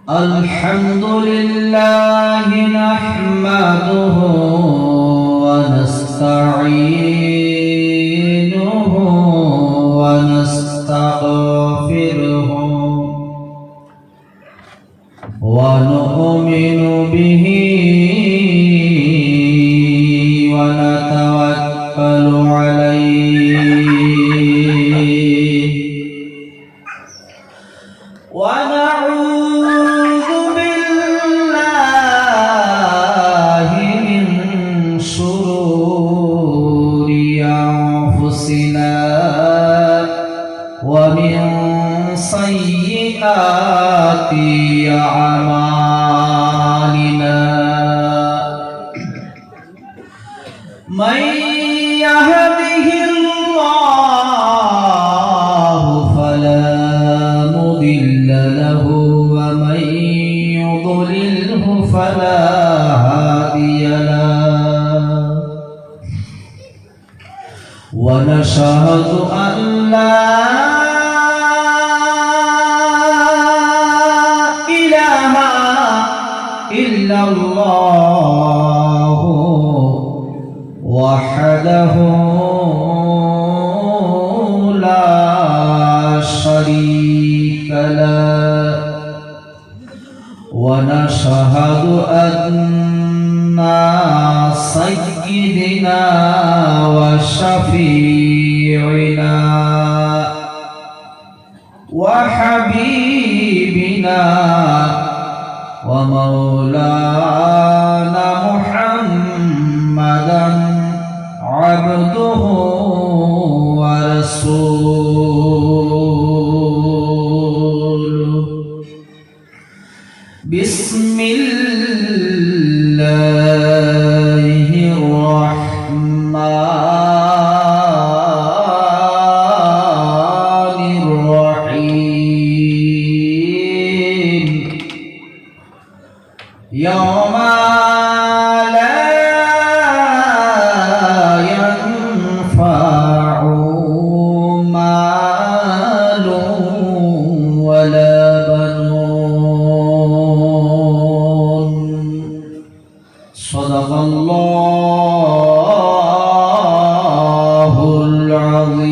Alhamdulillah nahmaduhu wa nasta'inuhu wa nastaghfiruhu wa nu'minu bihi wa natawakkalu alayhi wa na'udzu billahi min shururi anfusina wa min sayyiati a'malina man yahdihillahu fala mudilla lahu wa man yudlilhu fala hadiya lahu wa nashhadu an la ilaha illallah wahdahu la sharika lahu wa nashhadu anna sayyidina wa shafi'ina wa habibina wa maulana Muhammadan abduhu wa rasuluh. Bismillahirrahmanirrahim. Yawma la yanfa'u malun wala banun. Sadaqallahul azim.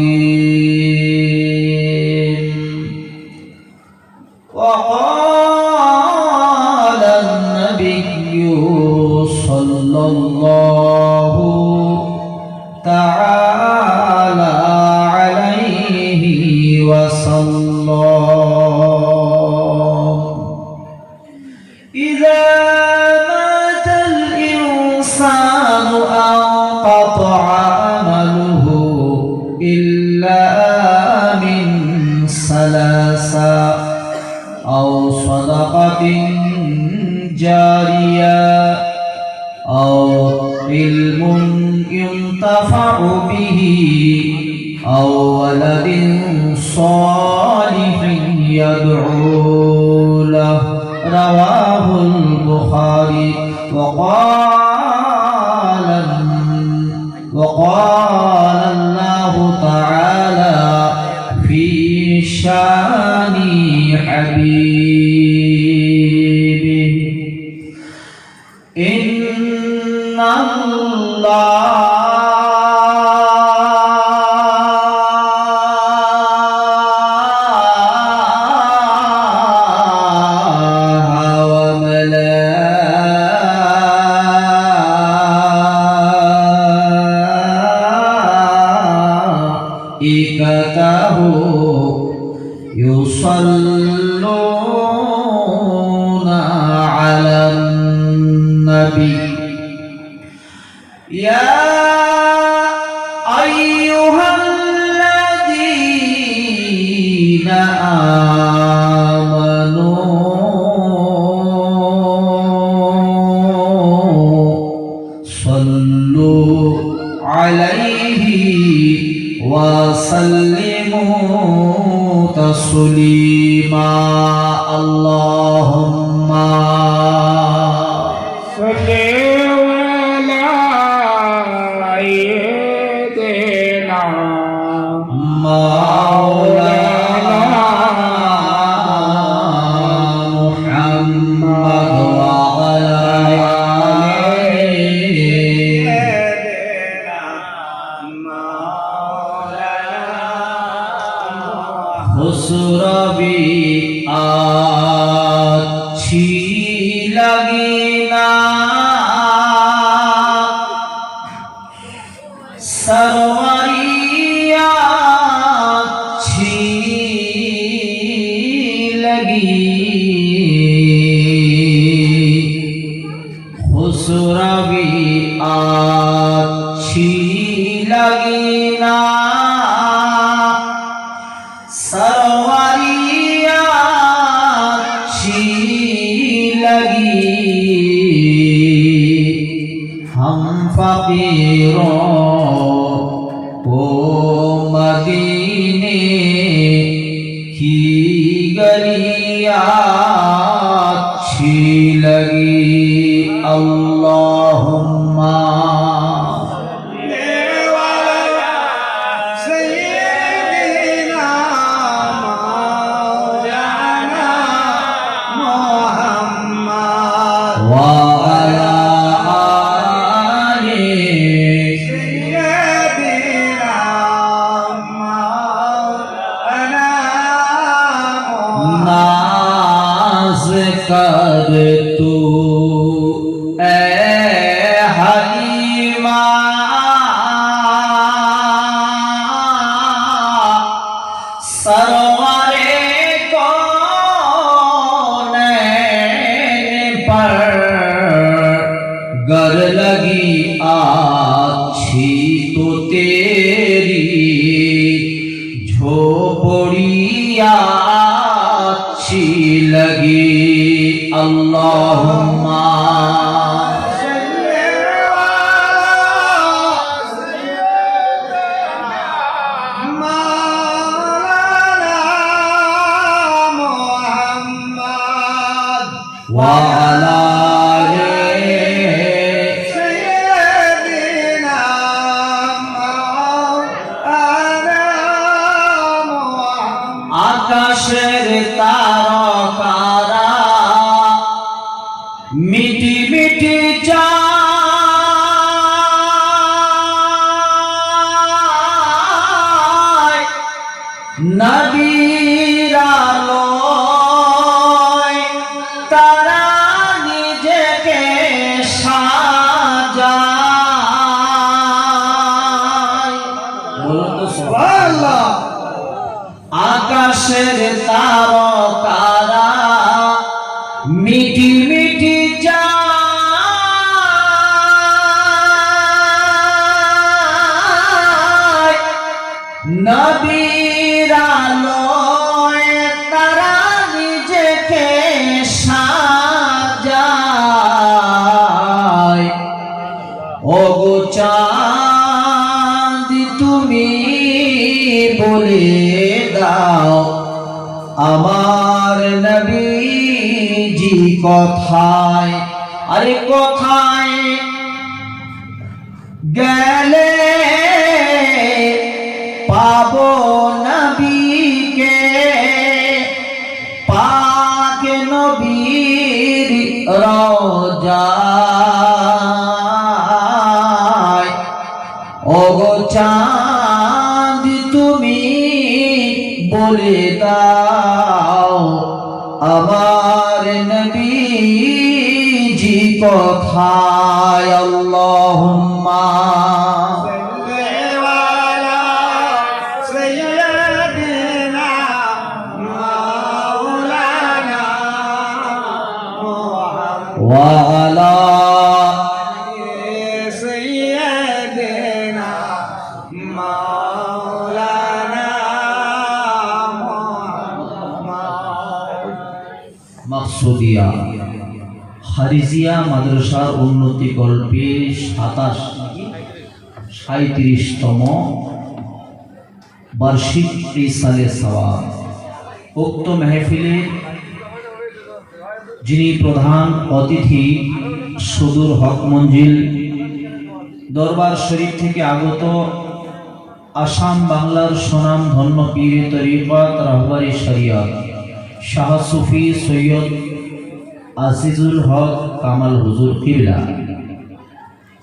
Wa qala an-nabiyyu sallallahu ta'ala alayhi wa sallam. Idza mata al-insanu anqata'a amaluhu illa min salasa aw sadaqatin jariyah aw ilmun yuntafa'u bihi aw waladin salihin yad'u lahu. Rawahul Bukhari. Wa qala Allah ta'ala fi shani habibi inna Allah yusalluna 'alan nabi ya ayyuhalladzina amanu sallu 'alaihi wa sallimu taslima. আল্লাহুম্মা সাল্লি আলা সাইয়্যিদিনা মাওলানা মুহাম্মদ ওয়া আলা খুসরবি আছি লগিনা সরওয়ারি আছি লগি খুসরবি আছি লগিনা सरवरिया अच्छी लगी हम फकीरों को मदीने की गलियां अच्छी लगी अल्लाहुम्मा कर तू ए हलीमा सरवरे कौनैन पर गर लगी अच्छी तो तेरी झोपड़िया अच्छी लगी अल्लाहुम्मा वा अला আকাশের তারকারা মিটি মিটি চায় নবীর আলোয় তারা নিজেকে সাজায়। বলুন তো সুবহানাল্লাহ। আকাশের তারকারা মিটি মিটি চায় নবীর আলোয় তারা নিজেকে সাজায়। ওগো চাঁদ তুমি বলে দাও আমার নবীজি কোথায়, আরে কোথায় গেলে পাবো নবীকে, পাক নবীর রওজায়। ওগো চাঁদ তুমি বলে দাও আমার নবীজি কোথায়। আল্লাহুম্মা ওয়া আলা মাকসুদিয়া হারিজিয়া মাদ্রাসার উন্নতি কল্পে 37তম বার্ষিক ইসালে সওয়াব উক্ত মেহফিলে যিনি প্রধান অতিথি সুদূর হক মঞ্জিল দরবার শরীফ থেকে আগত আসাম বাংলার সুনাম ধন্য পীর তরিকত রাহবারি শরিয়ত শাহ সুফি সৈয়দ আজিজুল হক কামাল হুজুর কিবলা,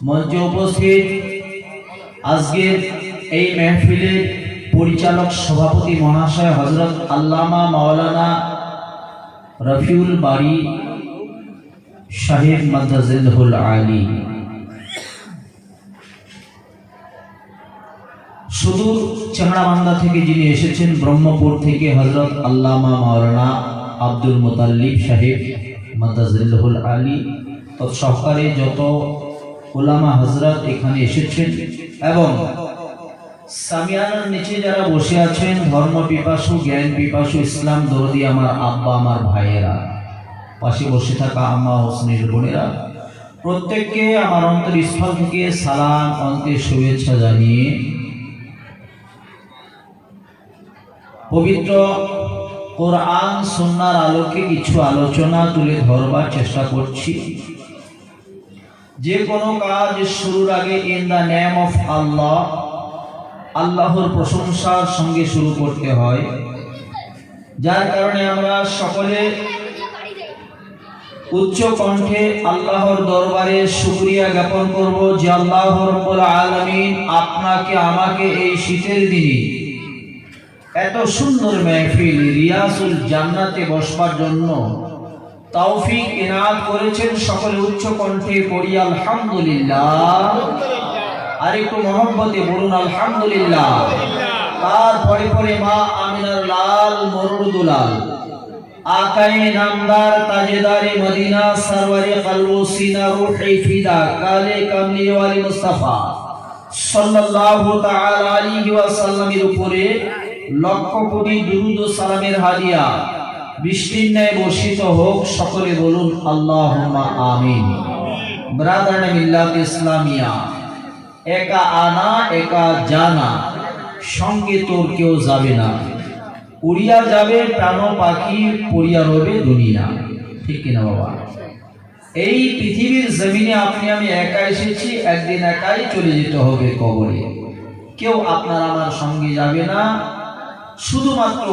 মঞ্চে উপস্থিত আজকের এই মেহফিলের পরিচালক সভাপতি মহাশয় হযরত আল্লামা মাওলানা রফিউল বারী সাহেব মাদ্দাজিল্লাহুল আলী, সুদূর চেংড়াবান্ধা থেকে যিনি এসেছেন ব্রহ্মপুর থেকে হযরত আল্লামা মাওলানা আব্দুল মুতাল্লিব সাহেব মাদ্দাজিল্লাহুল আলী, তৎসহকারে যত উলামা হযরত এখানে এসেছেন এবং সামিয়ানার নিচে যারা বসে আছেন ধর্ম পিপাসু, জ্ঞান পিপাসু, ইসলাম দরদি আমার আব্বা, আমার ভাইয়েরা, পাশে বসে থাকা আম্মা হোসেনের বোনেরা, প্রত্যেককে আমার অন্তরস্থল থেকে সালাম, অন্তে শুভেচ্ছা জানিয়ে পবিত্র কোরআন সুন্নাহর আলোকে কিছু আলোচনা তুলে ধরবার চেষ্টা করছি। যে কোনো কাজ শুরুর আগে ইন দ্য নেম অফ আল্লাহ, আল্লাহর প্রশংসার সঙ্গে শুরু করতে হয়, যার কারণে আমরা সকলে উচ্চ কণ্ঠে আল্লাহর দরবারে শুকরিয়া জ্ঞাপন করব যে আল্লাহ রাব্বুল আলামিন আপনাকে আমাকে এই শীতের দিনে এত সুন্দর মেহফিল রিয়াসুল জান্নাতে বসবার জন্য তৌফিক ইনাত করেছেন। সকলে উচ্চ কণ্ঠে পড়ি আলহামদুলিল্লাহ, আর একটু মহব্বতে বলুন আলহামদুলিল্লাহ। তারপরে পরে মা আমিনার লাল মরুদুলাল আকায়ে নামদার তাজেদারে মদিনা সরওয়ারে কলব সিনা রূহে ফিদা কালে কামলি ওয়ালি মুস্তাফা সাল্লাল্লাহু তাআলা আলাইহি ওয়াসাল্লামের উপরে লক্ষ কোটি দুরূদ ও সালামের হাদিয়া বৃষ্টির ন্যায় বর্ষিত হোক। সকলে বলুন আল্লাহুম্মা আমিন। ব্রাদার মিল্লাত ইসলামিয়া, একা আনা একা জানা, সঙ্গে তোর কেউ যাবে না, উড়িয়া যাবে প্রাণ পাখি, পড়িয়া রবে দুনিয়া। ঠিক কিনা বাবা? এই পৃথিবীর জমিনে আপনি আমি একা এসেছি, একদিন একাই চলে যেতে হবে কবরে। কেউ আপনার আমার সঙ্গে যাবে না, শুধুমাত্র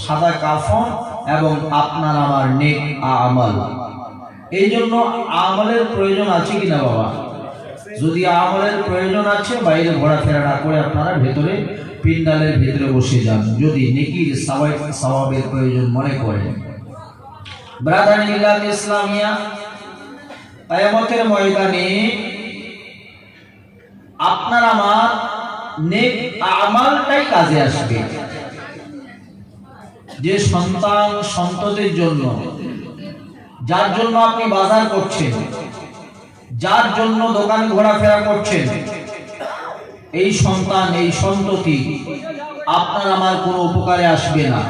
সাদা কাফন এবং আপনার আমার নেক আমল। এই জন্য আমলের প্রয়োজন আছে কিনা বাবা? যদি আমলের প্রয়োজন আছে, বাইরে ঘোরাফেরা না করে আপনারা ভেতরে পিন্ডালের ভিতরে বসে যান, যদি নেকির সওয়াবের প্রয়োজন মনে করেন। ব্রাদার মিল্লাত ইসলামিয়া, কিয়ামতের ময়দানে আপনার আমার নেক আমলটাই কাজে আসবে। যে সন্তান সন্ততির জন্য, যার জন্য আপনি বাজার করছেন, যার জন্য দোকান ঘোরাফেরা করছেন, এই সন্তান এই সন্ততি আপনার আমার কোনো উপকারে আসবে না।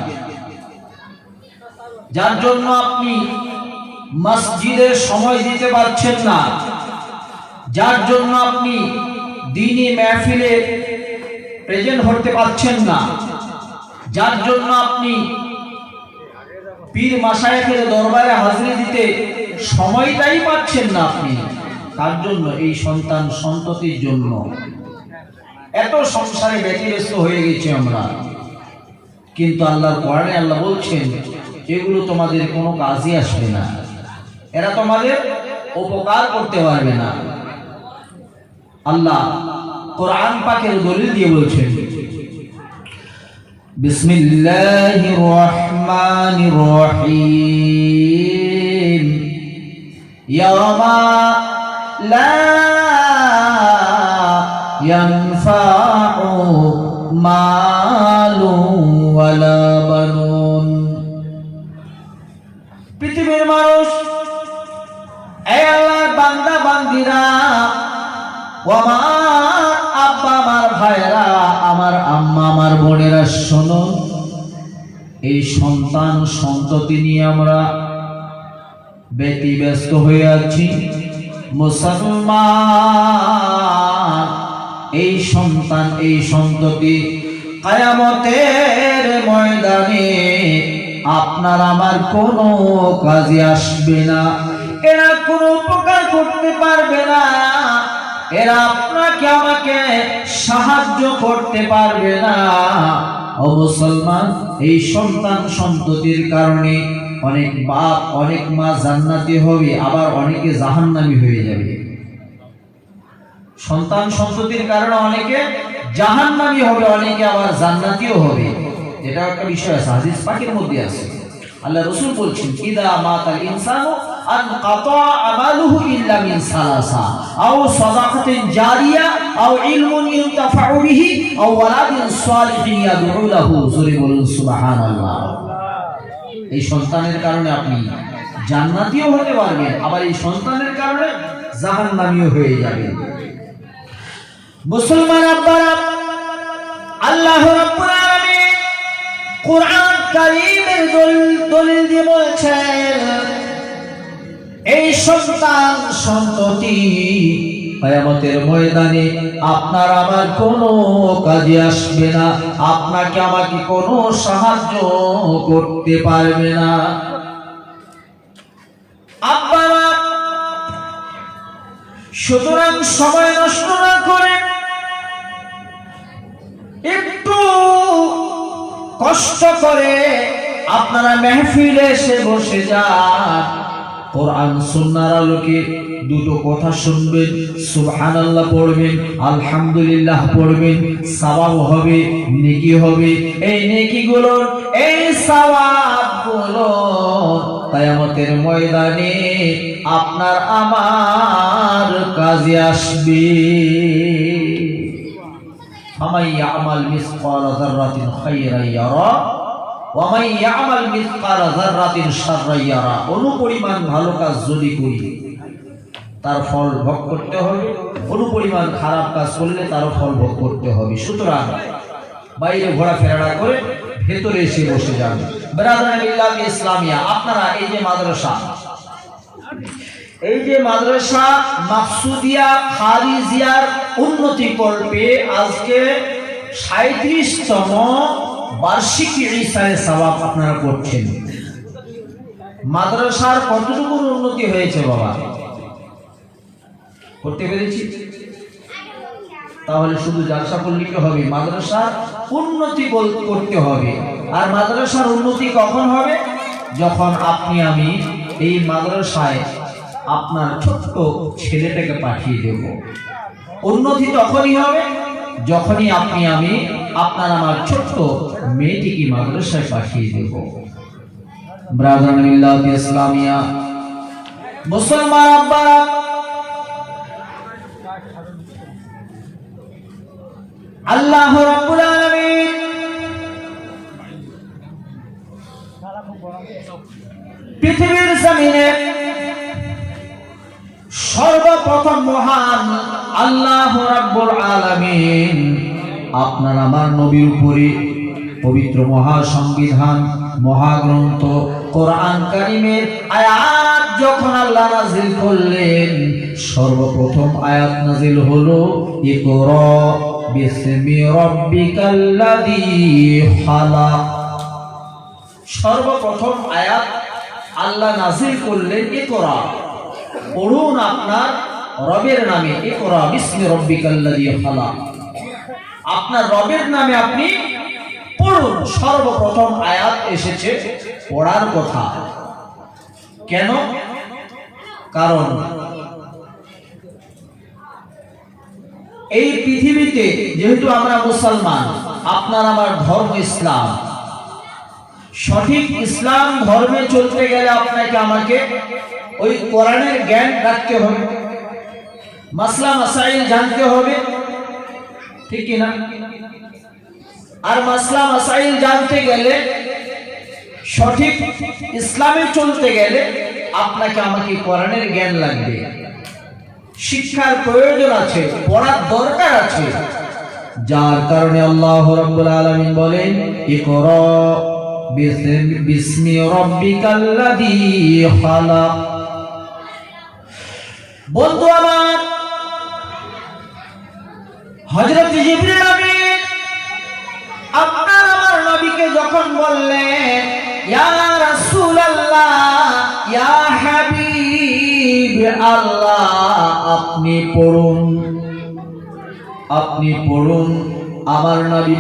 যার জন্য আপনি মসজিদে সময় দিতে পারছেন না, যার জন্য আপনি দ্বীনি মাহফিলে প্রেজেন্ট হতে পারছেন না, যার জন্য আপনি পীর মাশায়েখের দরবারে হাজিরি দিতে সময়টাই পাচ্ছেন না আপনি, তার জন্য এই সন্তান সন্ততির জন্য এত সংসারে ব্যতিব্যস্ত হয়ে গেছি আমরা। কিন্তু আল্লাহর কোরআনে আল্লাহ বলছেন এগুলো তোমাদের কোনো কাজে আসবে না, এরা তোমাদের উপকার করতে পারবে না। আল্লাহ কোরআন পাকের দলিল দিয়ে বলছেন, বিসমিল্লাহির রহমানির রহিম, ইয়ামা লা ইয়ানফাউ মালু ওয়ালা বানুন। পৃথিবীর মানুষ, এই আল্লাহর বান্দা বান্দিরা, ও আমার আব্বা আমার ভাইরা, আমার আম্মা আমার বোনেরা, শোনো, এই সন্তান সন্ততি নিয়ে আমরা ব্যতিব্যস্ত হয়ে আছি। মুসলমান, এই সন্তান এই সন্ততি কিয়ামতের ময়দানে আপনার আমার কোনো কাজে আসবে না, এরা কোনো উপকার করতে পারবে না, এরা আপনাকে আমাকে সাহায্য করতে পারবে না। ও মুসলমান, এই সন্তান সন্ততির কারণে অনেক বাপ অনেক মা জান্নাতি হবে, আবার অনেকে জাহান্নামী হয়ে যাবে। সন্তান সন্ততির কারণে অনেকে জাহান্নামী হবে, অনেকে আবার জান্নাতীও হবে। এটা একটা বিষয় আছে, হাদিস পাকের মধ্যে আছে। আল্লাহ রাসূল বলছেন, ইদা মাতাল ইনসানু আনকাতা আমালুহু ইল্লা মিন সালাসা আও সাদাকাতিন জারিয়া আও ইলমুন ইনতাফাউ বিহি আও ওয়ালাদিন সালিহিন ইয়াদউ লাহু। জোরে বলুন সুবহানাল্লাহ। এই সন্তানের কারণে আপনি জান্নাতীও হতে পারবেন, আবার এই সন্তানের কারণে জাহান্নামীও হয়ে যাবেন। মুসলমান আব্বারা, আল্লাহ রাব্বুল আলামিন কুরআন কারীমের দলিল দিয়ে বলছেন, এই সন্তান সন্ততি কিয়ামতের ময়দানে আপনার আমার কোনো কাজে আসবে না, আপনাকে আমাকে কোনো সাহায্য করতে পারবে না। আব্বারা, সুতরাং সময় নষ্ট না করে একটু কষ্ট করে আপনারা মেহফিলে এসে বসে যান, কোরআন সুন্নাহর আলোকে দুটো কথা শুনবেন, সুবহানাল্লাহ পড়বেন, আলহামদুলিল্লাহ পড়বেন, সওয়াব হবে, নেকি হবে। এই নেকিগুলো, এই সওয়াবগুলো কিয়ামতের ময়দানে আপনার আমার কাজে আসবে। ফামান ইয়ামাল মিসকালা যাররাতিন খায়রান ইয়ারা ওয়া মান ইয়ামাল মিসকালা যাররাতিন শাররান ইয়ারা। অনুপরিমাণ ভালো কাজ যদি করি তার ফল ভোগ করতে হবে, অনুপরিমাণ খারাপ কাজ করলে তার ফল ভোগ করতে হবে। সুতরাং বাইরে ঘোরাফেরা না করে ভেতরে এসে বসে যান। ব্রাদারান বিল্লাহ ইসলামিয়া, আপনারা এই যে মাদ্রাসা, এই যে মাদ্রাসা মাকসুদিয়া খারিজিয়ার উন্নতি কল্পে আজকে 37তম বার্ষিকী ঈসায়ে সওয়াব আপনারা করছেন। মাদ্রাসার কতটুকু উন্নতি হয়েছে বাবা? করতে পেরেছি? তাহলে শুধু জালসা করলে কি হবে? মাদ্রাসার উন্নতি করতে হবে। আর মাদ্রাসার উন্নতি কখন হবে? যখন আপনি আমি এই মাদ্রাসায় আপনার ছোট্ট ছেলেটাকে পাঠিয়ে দেব। উন্নতি তখনই হবে যখনই আপনি আমি আপনার আমার ছোট্ট মেয়েটিকে মাদ্রাসায় পাঠিয়ে দেব। ব্রাদারান বিল্লাহ ইসলামিয়া, মুসলমান আব্বারা, আল্লাহ রাব্বুল আলামিন পৃথিবীর জমিনে সর্বপ্রথম মহান আল্লাহ রাব্বুল আলামিন আপনার আমার নবীর উপরে পবিত্র মহা সংবিধান, মহাগ্রন্থ কোরআন কারীমের আয়াত যখন আল্লাহ নাযিল করলেন, সর্বপ্রথম আয়াত নাযিল হলো ইকরা বিসমি রাব্বিকাল্লাযী খালাক। সর্বপ্রথম আয়াত আল্লাহ নাযিল করলেন ইকরা, পড়ুন আপনার রবের নামে। ইকরা বিসমি রাব্বিকাল্লাযী খালাক, আপনার রবের নামে আপনি পড়ুন। সর্বপ্রথম আয়াত এসেছে পড়ার কথা। কেন? কারণ এই পৃথিবীতে যেহেতু আমরা মুসলমান, আপনার আমার ধর্ম ইসলাম, সঠিক ইসলাম ধর্মে চলতে গেলে আপনাকে আমাকে ওই কোরআনের জ্ঞান রাখতে হবে, মাসলা মাসাইল জানতে হবে, ঠিক কি না? আর মাসলা মাসাইল জানতে গেলে, সঠিক ইসলামে চলতে গেলে আপনাকে আমাকে কোরআনের জ্ঞান লাগবে। শিক্ষার প্রয়োজন আছে, পড়ার দরকার আছে। যার কারণে আল্লাহ রাব্বুল আলামিন বলেন ইকরা বিসমি রাব্বিকাল্লাযী খালাক। বন্ধু আমার, হযরত জিবরিল আমিন আপনার আমার নবীকে যখন বললেন ইয়া রাসূলুল্লাহ ইয়া হাবিব আল্লাহ, আপনি পড়ুন, আমার নবী